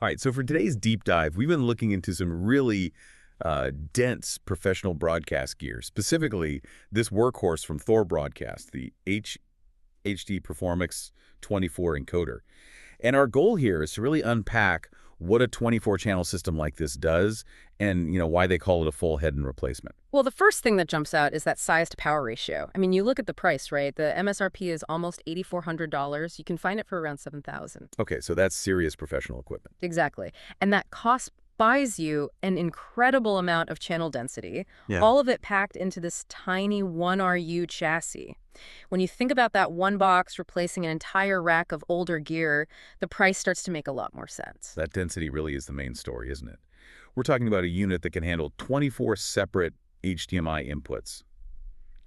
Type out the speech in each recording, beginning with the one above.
All right, so for today's deep dive, we've been looking into some really dense professional broadcast gear, specifically this workhorse from Thor Broadcast, the H.HDPerformux-24 encoder. And our goal here is to really unpack what a 24-channel system like this does and, why they call it a full head-end replacement. Well, the first thing that jumps out is that size to power ratio. I mean, you look at the price, right? The MSRP is almost $8,400. You can find it for around $7,000. Okay, so that's serious professional equipment. Exactly. And that cost buys you an incredible amount of channel density, Yeah. all of it packed into this tiny 1RU chassis. When you think about that one box replacing an entire rack of older gear, the price starts to make a lot more sense. That density really is the main story, isn't it? We're talking about a unit that can handle 24 separate HDMI inputs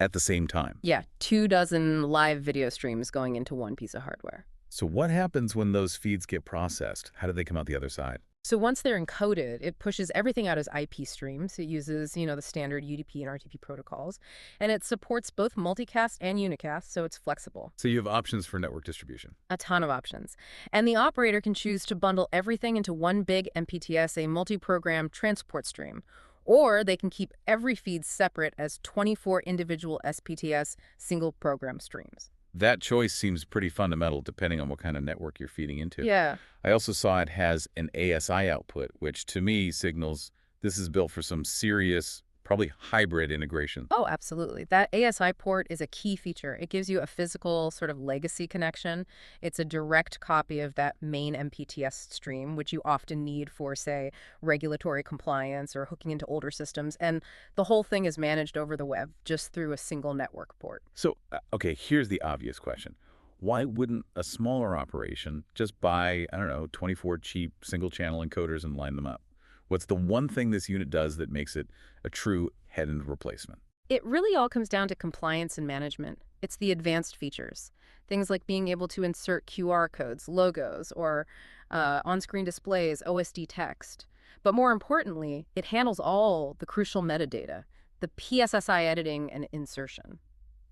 at the same time. Yeah, 24 live video streams going into one piece of hardware. So what happens when those feeds get processed? How do they come out the other side? So once they're encoded, it pushes everything out as IP streams. It uses, the standard UDP and RTP protocols, and it supports both multicast and unicast, so it's flexible. So you have options for network distribution. A ton of options. And the operator can choose to bundle everything into one big MPTS, a multi-program transport stream, or they can keep every feed separate as 24 individual SPTS single program streams. That choice seems pretty fundamental depending on what kind of network you're feeding into. Yeah. I also saw it has an ASI output, which to me signals this is built for some serious, probably hybrid integration. Oh, absolutely. That ASI port is a key feature. It gives you a physical sort of legacy connection. It's a direct copy of that main MPTS stream, which you often need for, say, regulatory compliance or hooking into older systems. And the whole thing is managed over the web just through a single network port. So, okay, here's the obvious question. Why wouldn't a smaller operation just buy, 24 cheap single-channel encoders and line them up? What's the one thing this unit does that makes it a true head-end replacement? It really all comes down to compliance and management. It's the advanced features. Things like being able to insert QR codes, logos, or on-screen displays, OSD text. But more importantly, it handles all the crucial metadata, the PSSI editing and insertion.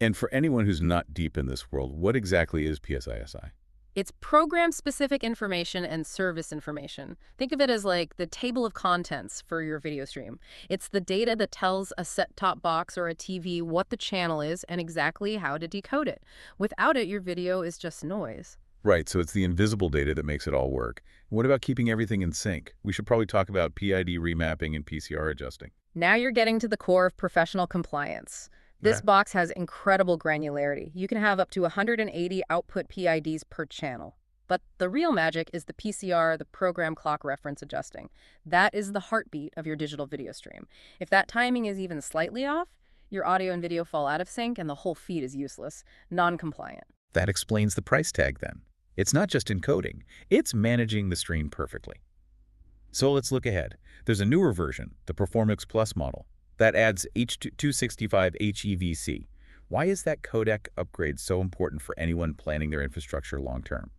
And for anyone who's not deep in this world, what exactly is PSISI? It's program-specific information and service information. Think of it as like the table of contents for your video stream. It's the data that tells a set-top box or a TV what the channel is and exactly how to decode it. Without it, your video is just noise. Right, so it's the invisible data that makes it all work. What about keeping everything in sync? We should probably talk about PID remapping and PCR adjusting. Now you're getting to the core of professional compliance. This box has incredible granularity. You can have up to 180 output PIDs per channel. But the real magic is the PCR, the program clock reference adjusting. That is the heartbeat of your digital video stream. If that timing is even slightly off, your audio and video fall out of sync and the whole feed is useless, non-compliant. That explains the price tag then. It's not just encoding, it's managing the stream perfectly. So let's look ahead. There's a newer version, the Performux Plus model, that adds H.265 HEVC. Why is that codec upgrade so important for anyone planning their infrastructure long-term?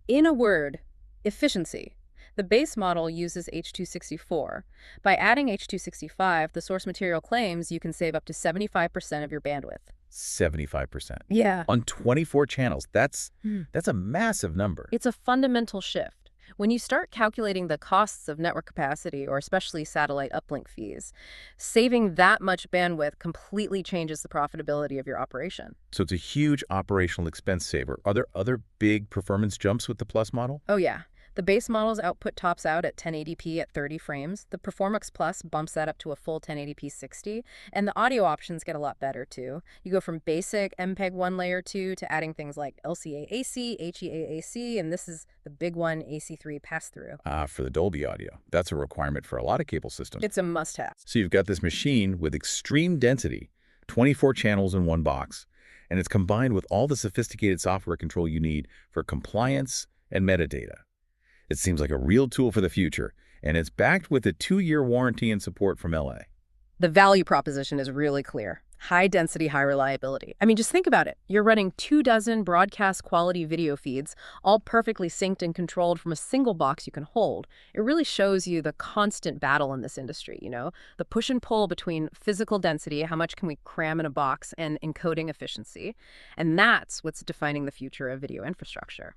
In a word, efficiency. The base model uses H.264. By adding H.265, the source material claims you can save up to 75% of your bandwidth. 75%. Yeah. On 24 channels, that's a massive number. It's a fundamental shift. When you start calculating the costs of network capacity, or especially satellite uplink fees, saving that much bandwidth completely changes the profitability of your operation. So it's a huge operational expense saver. Are there other big performance jumps with the Plus model? Oh yeah. The base model's output tops out at 1080p at 30 frames. The Performux Plus bumps that up to a full 1080p 60. And the audio options get a lot better, too. You go from basic MPEG-1 Layer 2 to adding things like LCA-AC, HEAAC, and this is the big one, AC3 pass-through. For the Dolby audio. That's a requirement for a lot of cable systems. It's a must-have. So you've got this machine with extreme density, 24 channels in one box, and it's combined with all the sophisticated software control you need for compliance and metadata. It seems like a real tool for the future, and it's backed with a 2-year warranty and support from LA. The value proposition is really clear. High density, high reliability. I mean, just think about it. You're running 24 broadcast quality video feeds, all perfectly synced and controlled from a single box you can hold. It really shows you the constant battle in this industry, the push and pull between physical density, how much can we cram in a box, and encoding efficiency. And that's what's defining the future of video infrastructure.